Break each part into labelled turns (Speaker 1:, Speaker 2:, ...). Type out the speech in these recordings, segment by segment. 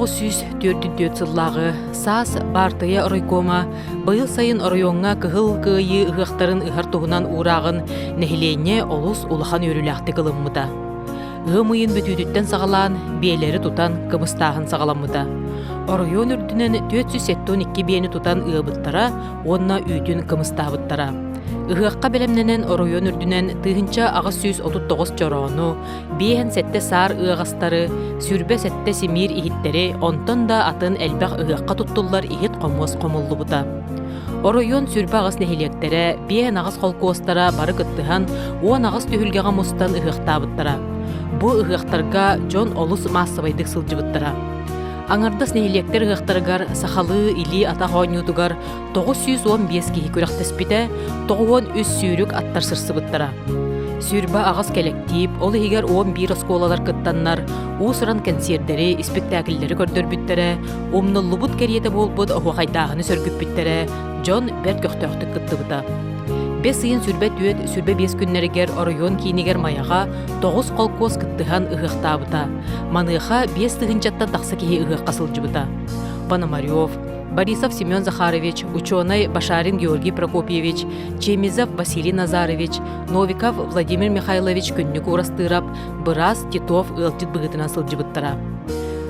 Speaker 1: 1944 сыллағы саас бартыя оройкома быйыл сайын оройонга кыһыл кыйы ыһыахтарын ыһар туһунан уураагын нэһиленне олус улахан өрүлэхти кылыммыта. Ыһымыйын бүтүүтүттен сагалаан биэлери тутан кымыстааһын сагаламмыта. Оройон үрдүнен 472 биэни тутан ыабыттара, онна үүтүн кымыстаабыттара. Ыһыахка белемненен оройон үрдүнен тыһынча агас 139 чороону, биэһэн сетте саар ыагастары, сүрбе сетте симир иһиттери, онтон да атын элбэх ыһыахка туттуллар иһит комуос комуллубута. Оройон сүрбе агас нэһилектере, биэһэн агас холкуостара бары кыттыһан, уон агас түһүлгэҕэ мустан ыһыахтаабыттара. Бу ыһыахтарга дьон олус массабайдык сылдьыбыттара. Аңардас нэһилиэктер ыһыахтарыгар сахалы или ата хооньютугар 915 киһи күрэхтэспите, 93 сүүрүк аттар сырсыбыттара. Сүрбе агас келектип, ол иһигер 11 осколалар кыттаннар, уусуран концертери, спектакльлери көрдөрбүттере, умнуллубут кериете болбут охуахайдааһыны сөргүппүттере, дьон бер көхтөөхтүк кыттыбыта. 5 сыйын сүрбе түөт, сүрбе 5 күннеригер оройон киинигер маяга 9 колкуос кыттыхан ыһыахтаабыта. Маныыха 5 тыһынчаттан тахса киһи ыһыахка сылдьыбыта. Пономарёв, Борисов Семен Захарович, ученый Башарин Георгий Прокопьевич, Чемизов Василий Назарович, Новиков Владимир Михайлович күннүк урастырап, бырас Титов ылтыт быгытынан сылдьыбыттара.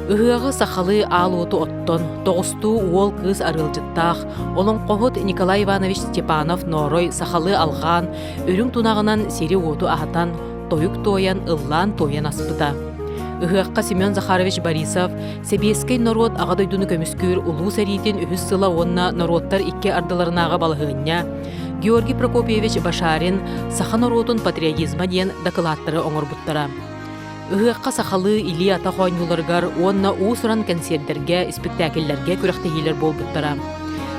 Speaker 1: Ыһыагы сахалы аалууту оттон, тоҕустуу уол кыыс арылжыттаах, олоңкоһут Николай Иванович Степанов Норой сахалы алгаан, өрүң тунагынан сири уоту ахатан, тойук тоян, ыллаан тоян аспыта. Ыһыахка Семен Захарович Борисов, Себиескей норот аҕадойдуну көмүскүүр улуу сэритин үһүс сыла онна нороттар икки ардыларынаага балыһыыння, Георгий Прокопьевич Башарин саха норотун патриотизма диэн докладтары оҥорбуттара. Ыһыахка сахалы или ата хооньуларгар онна уусуран концерттерге, спектакльлерге күрэхтэһиилер болбуттара.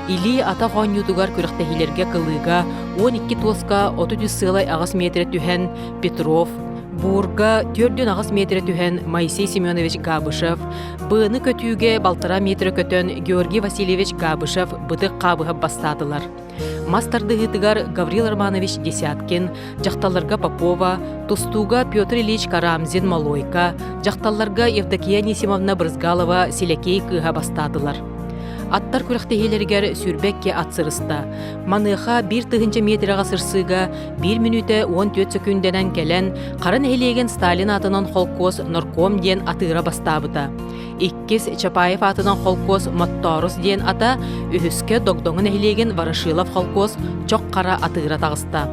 Speaker 1: Или ата хооньютугар күрэхтэһиилерге кылыыга 12 туоска 30 сылай агас метре түһэн Петров, Бурга 4 агас метре түһэн Моисей Семенович Габышев, быыны көтүүге балтара метре көтөн Георгий Васильевич Габышев бытык кабыһа бастаадылар. Мастардыгытыгар Гаврил Романович Десяткин, жакталларга Попова, тустууга Петр Ильич Карамзин Малойка, жакталларга Евдокия Несимовна Брызгалова силекей кыыһа бастаадылар. Аттар күрэхтэһиилэригэр сүрбекке атсырыста. Маныыха 1 тыһынча метрага сырсыга 1 минуте 14 секунденен келен карын эхилиеген Сталин атынан холкос Норком диэн атыыра бастаабыта. Иккис Чапаев атынан холкос Мотторус диэн ата үһүскэ догдоңун эхилиеген Ворошилов холкос чок кара атыыра тагыста.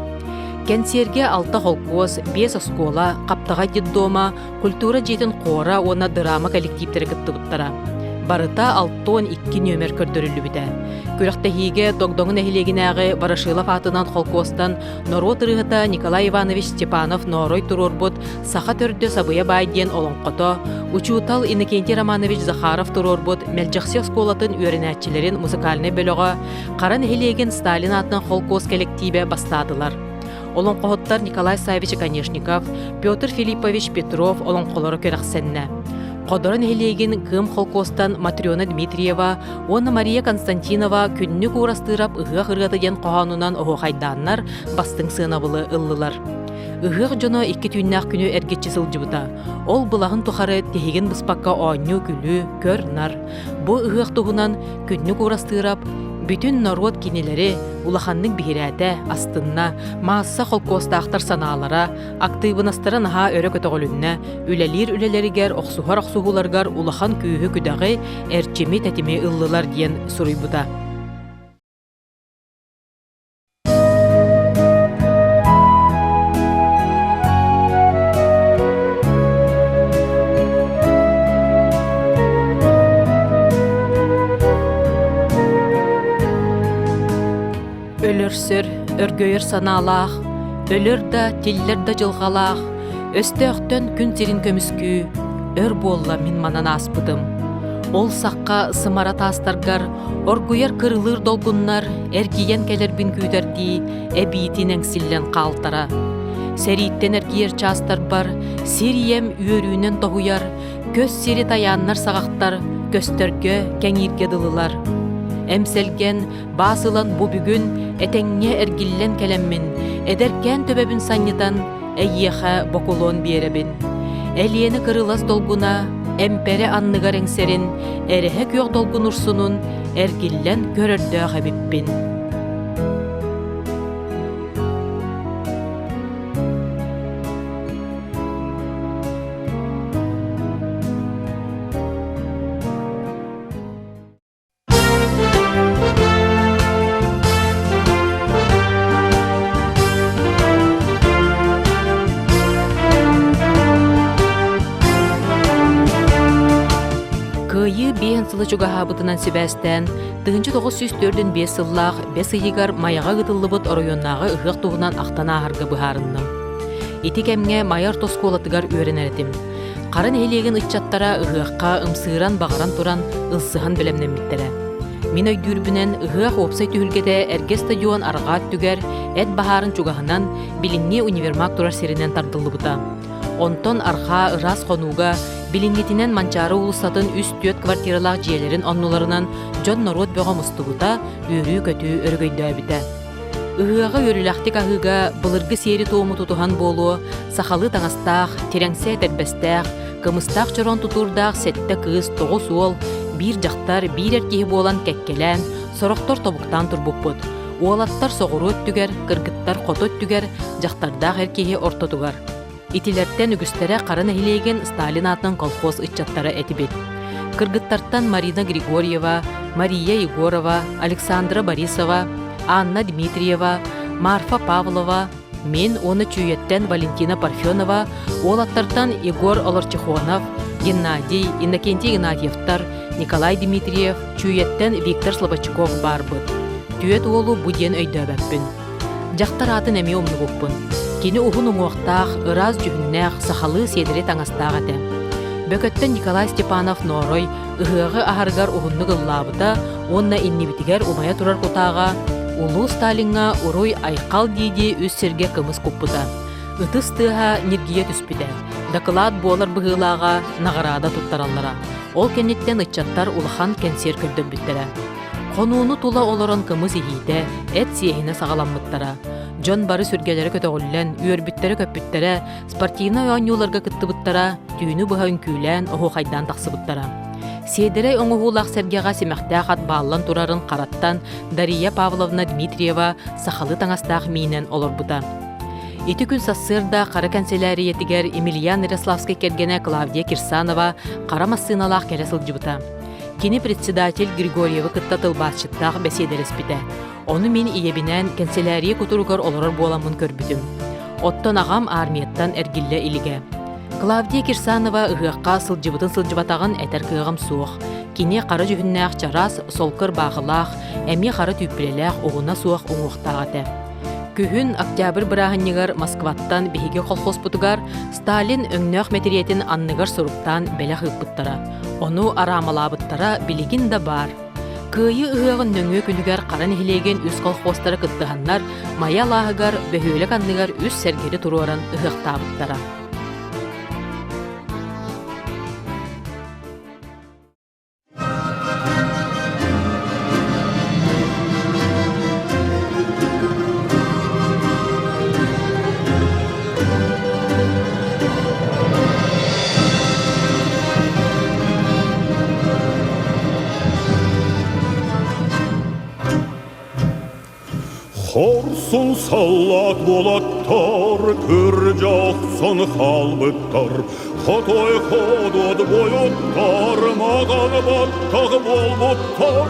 Speaker 1: Кенсерге 6 холкос, 5 оскола, каптага детдома, культура жетин кора, она драма коллективтери кыттыбыттара. Барыта 6-2 нөмер көрдөрүлүбүтэ. Күрэхтэһииге догдоңун эхилегинээги Ворошилов атынан холкостан норот ырыһыта Николай Иванович Степанов норой турурбут саха төрдө сабыя бай диэн олоңкото, учуутал Иннокентий Романович Захаров турурбут Мелжахси сколатын үөрэнээчилерин музыкальный бөлөгө каран эхилеген Сталин атынан холкос коллективе бастаадылар. Олоңкоһоттар Николай Савич Конешников, Петр Филиппович Петров олоңколору көрөхсенне. Қодорын эхилеген кым холкостан Матрёна Дмитриева, онна Мария Константинова күннүк урастырап ыһыах ыргаты диэн коһоонунан оһуохайдааннар бастың сыынабылы ыллылар. Ыһыах жоно 2 түүннээх күнү эргиччи сылдьыбыта. Ол былаһын тухары тэһиген быспакка оонню күлү, көр нар. Бу ыһыах туһунан күннүк урастырап бүтүн норот кинилери улаханнык бихирээте астынна маасса холкостаахтар санаалара актыыбынастара наһаа өрө көтөҕөлүннэ үлэлиир үлэлэригэр охсуһар-охсуһуларгар улахан күүһү күдэҕи эрчими тэтими ыллылар диэн суруйбута. Өлөрсөр, өргөйөр санаалаах, өлөр да, тиллер да жылғалаах, өстөөхтөн күн сирин көмүскүү, өр болла мин манан аспыдым. Ол саққа сымара тастаргар, оргуяр кырылыр долгуннар, эргиен келербин күйдерди, эбиитин эңсиллен қалтара. Сериттен эргиер частар бар, сирием үөрүүнен тоғуяр, көз сири таяннар сағақтар, көстөргө кеңирге дылылар. Эмселген, басылан бу бүгүн, этеңне эргиллен келеммин, эдеркен төбөбүн саннитан, эйеха бокулон биеребин. Элиени кырылас долгуна, empere anныгар eňserin, erehe kög dolgun ursunun, ergillen görördöö habippin. Кыйы бейін сылы чугаһабытынан сүбәстен, 1904-5 сыллах 5 ыйыгар маяға гытыллыбыт оройоннағы ыхық туғынан ақтана ағырғы бұхарынным. Ити кәмге майар тоскуолатыгар үйренеретим. Қарын елеген ытчаттара ыхыққа ымсыыран бағаран туран ылсыған білемнеммиттері. Мен өйдүрбінен ыхық опсай түхілгеде әрге стадион арғат түгер әд бахарын чугаһынан билинне универмаг турар серинен тардыллыбыта. Онтон арха ырас қонуға билингетинен манчары улусатын үст-төт квартиралақ жиелерин оннуларынан жон народ бөғам ұстығыта үрі көтü өргөйді әбіті. Ыхыға өрілақтик ахыға былырғы сері тоуму тутухан болу, сахалы таңастақ, тереңсе тәрбәстәқ, кымыстақ чорон тутурдақ сәтті кыз, тоғыз ол, бір жақтар, бір әркеhi болан кәккелән, сорақтар тобуқтан турбуппыт. Уолаттар соғыру өттүгер, кыргыттар қото өттүгер, жақтардақ әркеhi ортотугар. Итилерттен үгістері қарын әхилеген Сталин атының колхоз ытчаттары әтібет. Кыргыттарттан Марина Григорьева, Мария Егорова, Александра Борисова, Анна Дмитриева, Марфа Павлова, мен оны чүйеттен Валентина Парфенова, ол аттардан Егор Оларчихонов, Геннадий, Иннокентий Геннадьевтар, Николай Дмитриев, чүйеттен Виктор Слободчиков барбыт. Түйет олу буден өйдөбәппін. Жақтар атын әме омны бұппын. Кені ұғын ұңуақтақ, ыраз жүхіннәқ, сахалы седірі таңастақ әді. Бөкөттен Николай Степанов Норой, ұғығы ағарғар ұғынны ғыллабыда, онна иннебітігер ұмая тұрар құтаға, ұлу Сталинға ұруй айқал дейде өз серге кымыз құппыда. Үтіс тыға нергие түспіді. Дақылат болар бұғылаға, нағарада тұттараллара. Ол кенеттен ұтчаттар ұлыхан кенсер көрді бүттірі. Қонуыны тула оларын кымыз ехейді, әт сиехіне сағаламмыттара. Жон бары сүргелері көтөғыллен, үйөрбіттері көпбіттері, спортивна ойнюларға кыттыбыттара, түйіні бұға үнкүйлен, оғы қайдан тақсыбыттара. Седері оңығулақ сәргеға семәқтәқ ат бағылан турарын қараттан Дария Павловна Дмитриева сақалы таңастақ мейінен олар бұта. Еті күн сассырда қара кәнселері етігер Емельян Ярославский кергене Клавдия Кирсанова қара массыналақ кәресіл жыбыта. Кені председатель Григорьева кыттатыл басчыттақ бәседерес біті. Оны мен иебінен кәнселәрие күтіругар оларар боламын көрбітім. Оттон ағам армияттан әргілі иліге. Клавдия Кирсанова ұғыққа сылжыбытын сылжыбатағын әтір кығым суық. Кене қара жүхіннәқ чарас, солқыр бағылақ, әме қара түйпілеләқ оғына суық оңуқтағаты. Күхін октябрь бірағынығар Москваттан бейге қолқос бұтығар Сталин өңнөқ мәтериетін анныгар сұруптан бәлі қыппыттара. Оны арамалабыттара білігін да бар. Кыйы ыгын нөңө күнүгер каран хилеген үс колхозтары кыттыганнар мая лаһыгар бөһөлөк анныгар үс сергери туруоран ыгыктаабыттара.
Speaker 2: Хорсын салат болаттар, көр жақсын халбыттар, Хотой ходод бойоттар, маған баттақ болбыттар,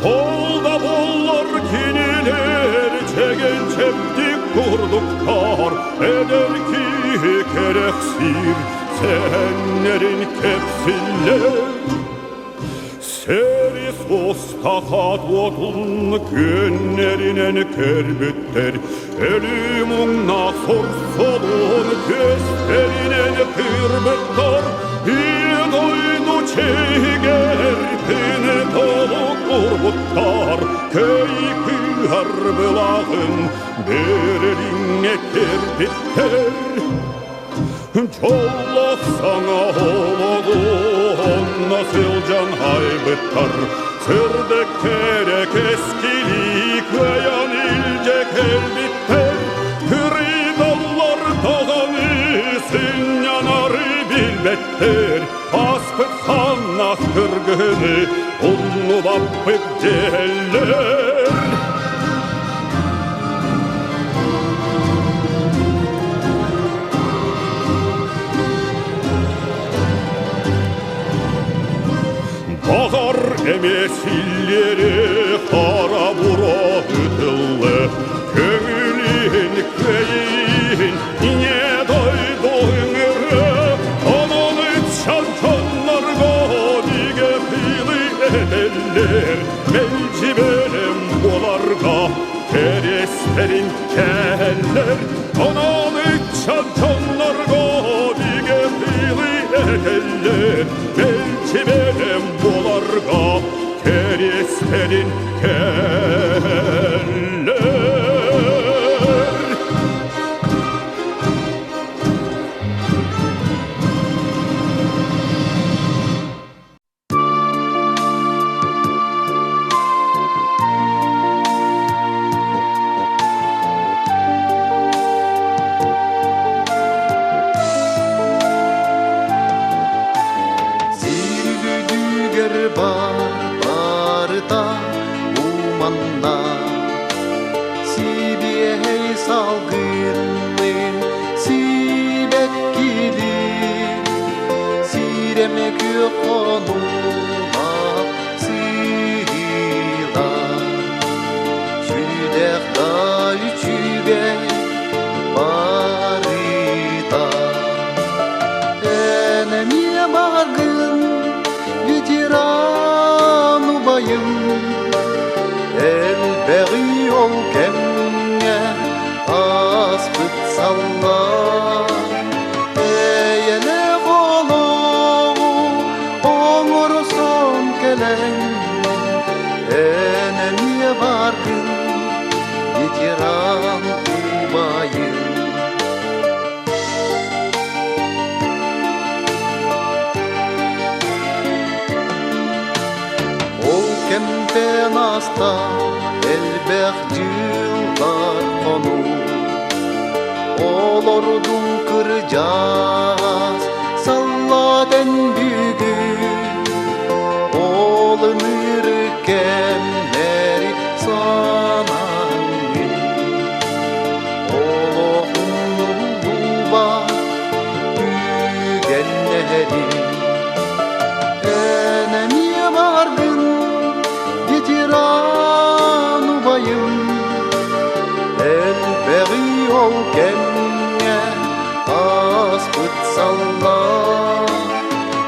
Speaker 2: Қолда болар кенелер, чеген чептік күрдіктар, Әдер ки керексір, сәнерін кепсілер. Seri sostakat otun günlerinen kerbütter Ölümünna sorsolun gösterinen kırbıttar Bir doydu çegerpine dolu kurbuttar Köy kıyar bılağın berline kerbütter Çollak sana oğlum nasıl can haybıttar Sırdık terek eskilik ve yan ilcek elbitler Kırı dallar dağını yanar bilbetler паспыт саннах кыргыны, ұлны баппык делер. Bağar emesilleri qara bura ütülle, köngülün köyün ne doyduğun ere, ananı çalkanlarga dige pili ederler, melcibelim bolarga kereslerin keller, ananı çalkanlarga dige pili ederler, melcibelim bolarga kereslerin keller.
Speaker 3: Barbarda umanna Sibiyey salgının Sibek gidin Siremek yok onuma Sıyla Çüdekta üçübek barıda Enemiye bargın Veteran ubayım elbeği ol kemge aspıt salla eyele kolu oğur son kelen enemiye bargın veteran ubayım. Kempen asta elbek yıllar konu Olordun kıracağız salladen büyüğü Olunur kemleri sanangın Olohun buba büyügenleri Enemiye vargın Veteran ubayım elbeği ol kemge aspıt salla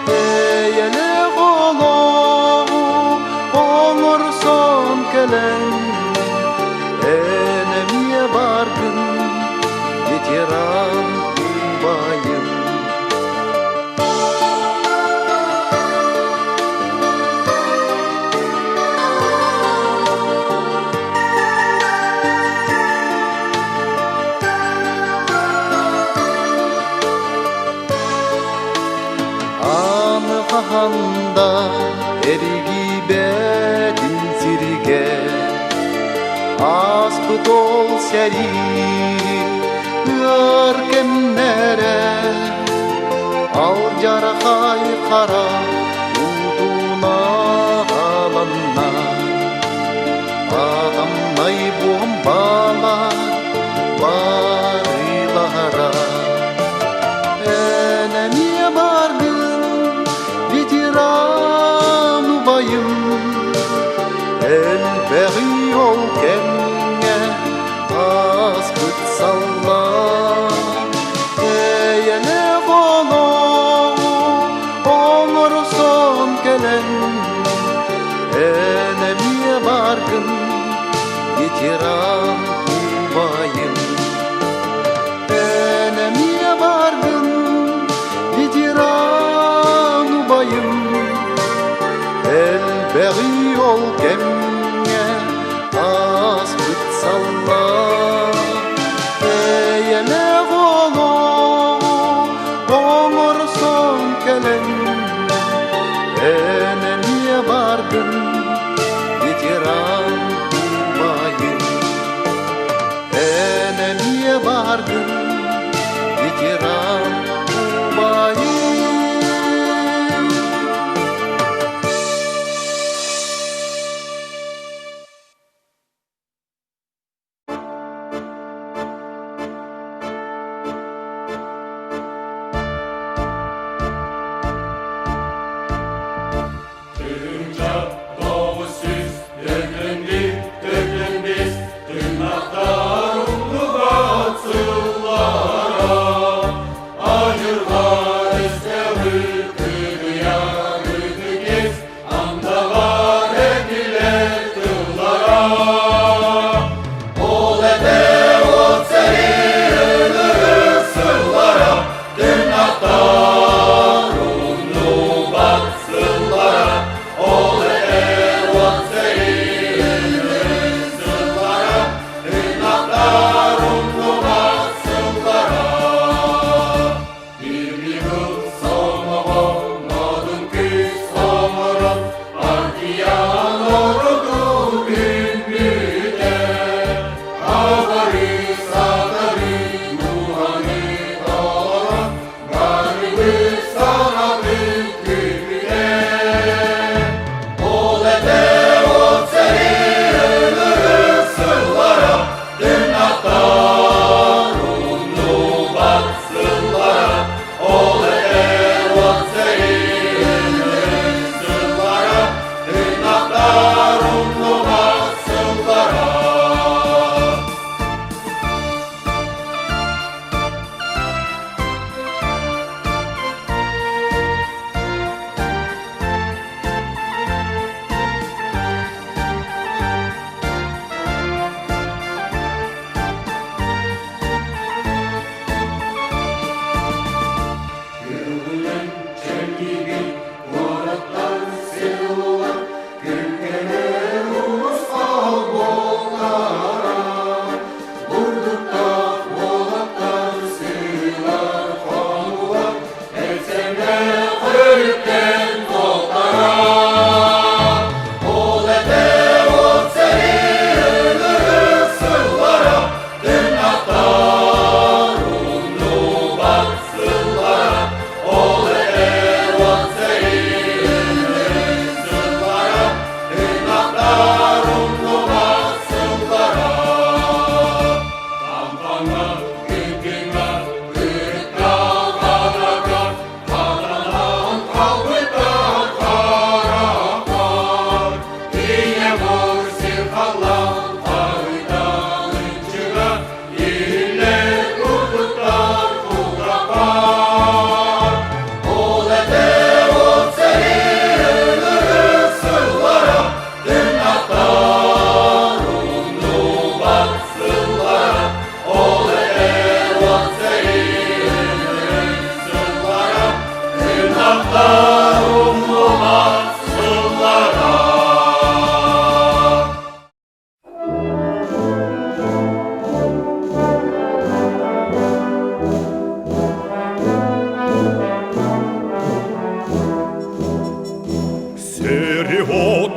Speaker 3: eyele kolu oğur son kelen enemiye bargın veteran ubayım. Handa ergibedin sirge aspıt ol seri görkemlere al jarhay kara uduna alanna adamnay bombala barılara enemiye bargın Veteran ubayım elbeği ol kemge aspıt salla eyele kolu oğur son kelen enemiye bargın veteran ubayım enemiye bargın veteran ubayım elbeği ol kemge aspıt salla eyele kolu oğur son kelen enemiye bargın veteran ubayım enemiye bargın veteran ubayım.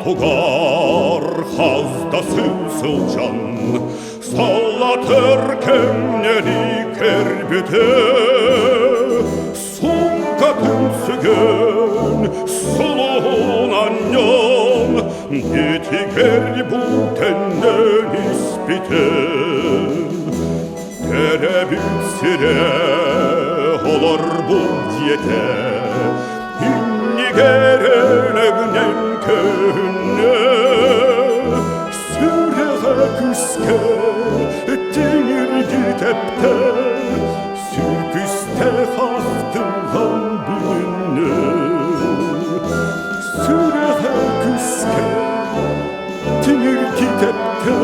Speaker 2: Tugar hazdası sılcan sallatır kemleri kerbite Sunkatın sügün suluğun anyon Getiger bu tenden ispite Terebül sire olur bu diyete İnni gerelegnen könne Süreğe küske Dinir gidepte Sürpüste haftılan bilinne Süreğe küske Dinir gidepte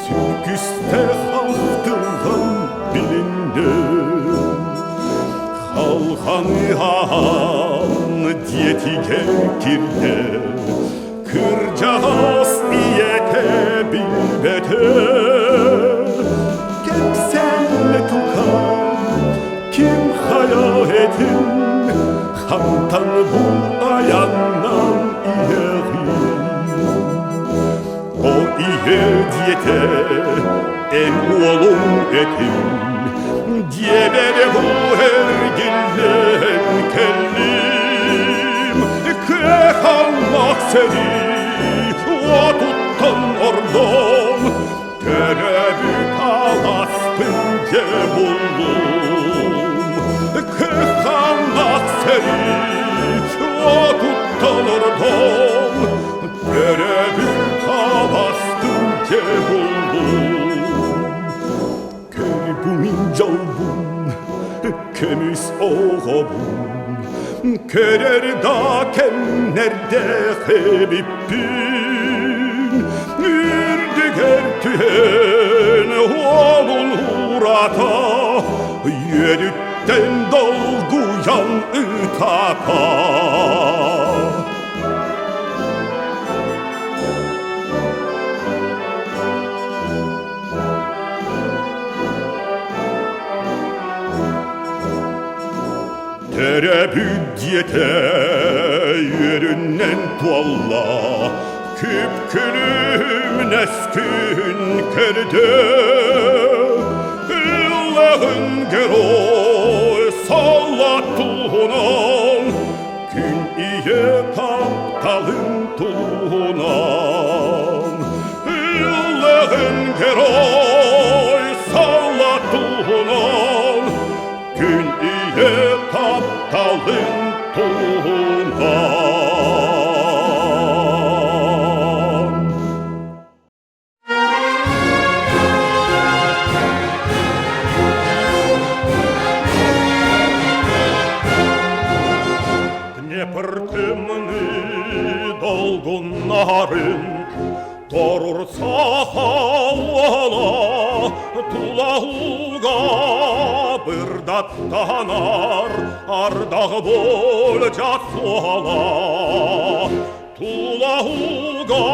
Speaker 2: Sürpüste haftılan bilinne Halhan diyeti gekirde Kırcağız iyete bilbete Kepsenle tukan kim hayahetin Hantan bu ayandan iyerin O iye diyete en oğlum etim Diyebere bu hergillen kellim Krehalmak seni o tuttan ordon Terebük alastın cebullum Krehalmak seni o tuttan ordon Terebük alastın cebullum Kerbumin calbun, kemis oğabun Kerer da kem nerede hebibbin Ürdiger tühen oğlun urata Yedütten dolguyan ıtaka Terebüdyete yürünnen tualla Küpkülüm neskün kerde Allah'ın gero sallattuğunan Gün iye kaptalın tuğunan Allah'ın gero sallattuğunan Gün iye kaptalın tuğunan атын Торур сахалана тулауга бырдаттанар ардағы бол жасуала Тулауга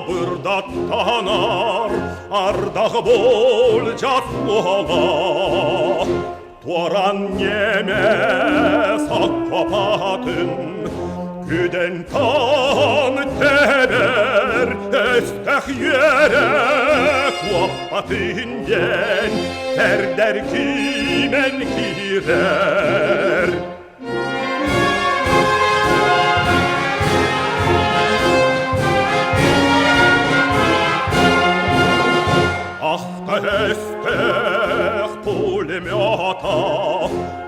Speaker 2: бырдаттанар ардағы бол жасуала Туаран немес акпапатын Күден kan teber Östək yere Kuapatın gen Terder kimen girer Ahta östək pulemata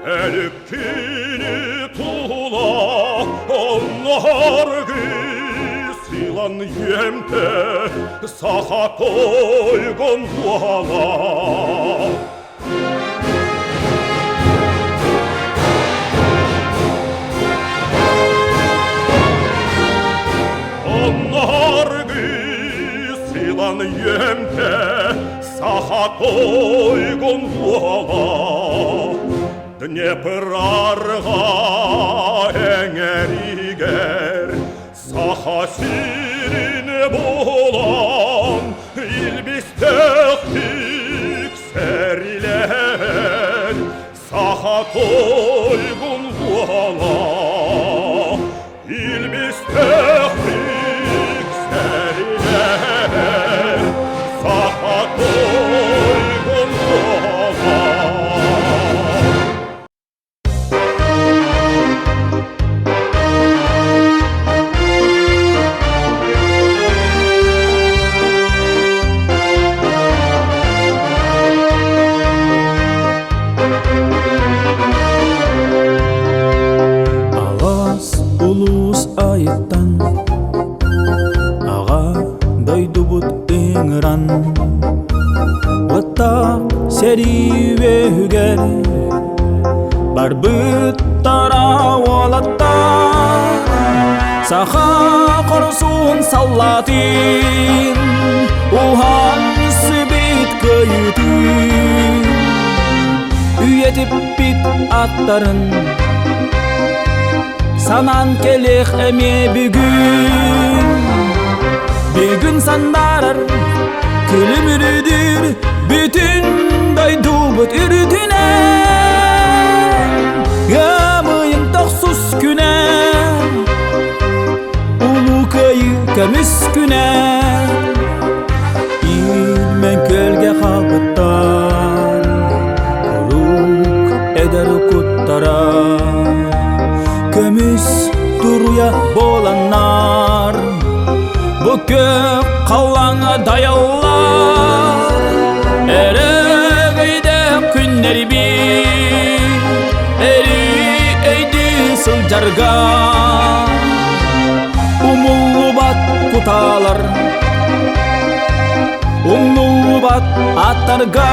Speaker 2: Elükkini tula Onlar gısilan yemte Saha toygun duala Onlar gısilan yemte Saha toygun duala Dneprarga eğeriger Saha sirin bolan İlbistektik seriler Saha toygun duala İlbistektik seriler Saha toygun duala
Speaker 4: Серивегер Барбыт таравалатта Саха корсун саллатын Ухан сыбит көйтін Үйетіп бит аттарын Санан келек әме бүгін сандарар Күлімірідір bütün daydu but ürütüne Gamıyın toksuz güne Ulu kayı kömüs güne İlmen gölge halkıttan Kuruk eder kuttara Kömüs duruya bolanlar Bu kök kallana dayallar Ereğeyde günleri bir Eri eydi sılcarga Umullu bat kutalar Umullu bat atlarga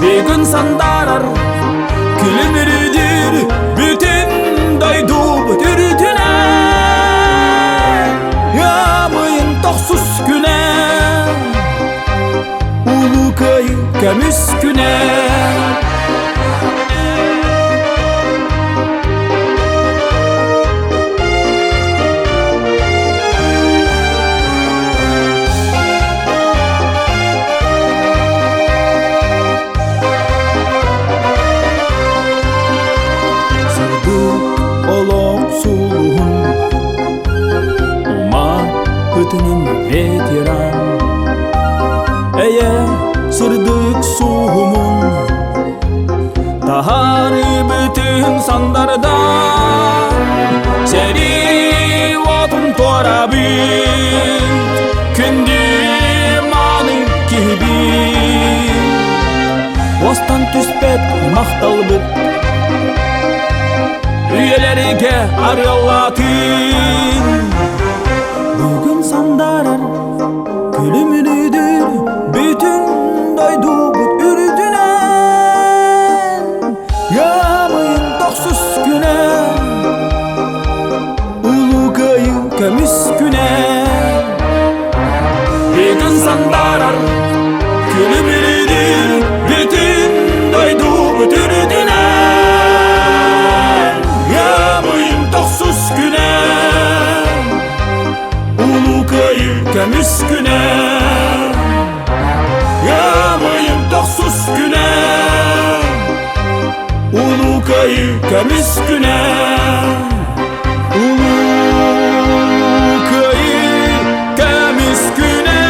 Speaker 4: Bir gün sandarar Külümürüdür bütün daydu bütürütüne Yağmayın toksuz güne Ulu kayı kömüs güne Sardı olok suluğun Uma hıtının veteran Eye sırdık suhumun Taharı bütün sandardan Seri vatun torabit Kündü manı kihbit Ostan tüspet mahtalbıt Üyelerige aryalatın Bugün sandarar Külümünüdür bütün daydu but ürüdünen Yamayın toksuz güne Ulu kayı kömüs üsküne Bütün sandarar Külü biridir Bütün doydu bütünüdüne Yamayım toksuz güne Ulu kayı kemüsküne Yamayım toksuz güne Ulu kayı kemüsküne Ulu kayı kemüsküne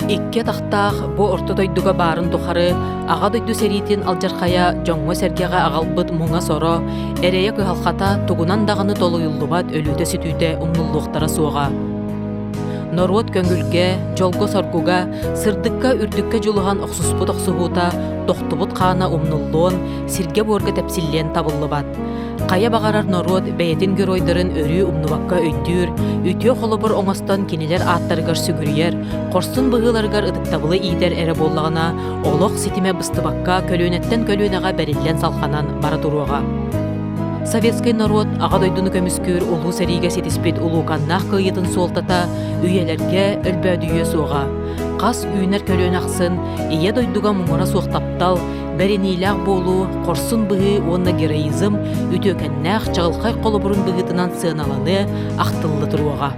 Speaker 1: Икке тахтаах бу орто дойдуга барын тухары ага дойду серитин алжархая жоңго сергега агалбыт муңа соро эрея кыхалхата тугунан даганы толуюллубат өлүтө сүтүүтэ умнуллуктара суога. Норуот көңүлге, жолго соргуга, сырдыкка үрдүккө жулуган оксуспут оксугута, тохтубут хаана умнуллуон, сирге борга тепсиллен табыллыбат. Кая багарар норуот бэйетин геройдарын өрүү умнубакка өйдүүр, үтүө холобор оңостон кинилер ааттарыгар сүгүрүйер, корсун быгыларыгар ыдыктабылы иитер эре боллагана, олох ситиме быстыбакка көлүүнеттен көлүүнага бериллен салханан бара туруога. Советский народ ага дойдуну көмүскүр улуу сериге сетиспит улууканнаах кыйытын суолтата үйелерге өлбөдүйө суога. Кас үйнер көлөн аксын, ие дойдуга муңура суохтаптал, беринилаах болуу, корсун быгы онна героизм, үтөкеннәх чагылхай колобурун быгытынан сыаналаны, ахтыллы туруога.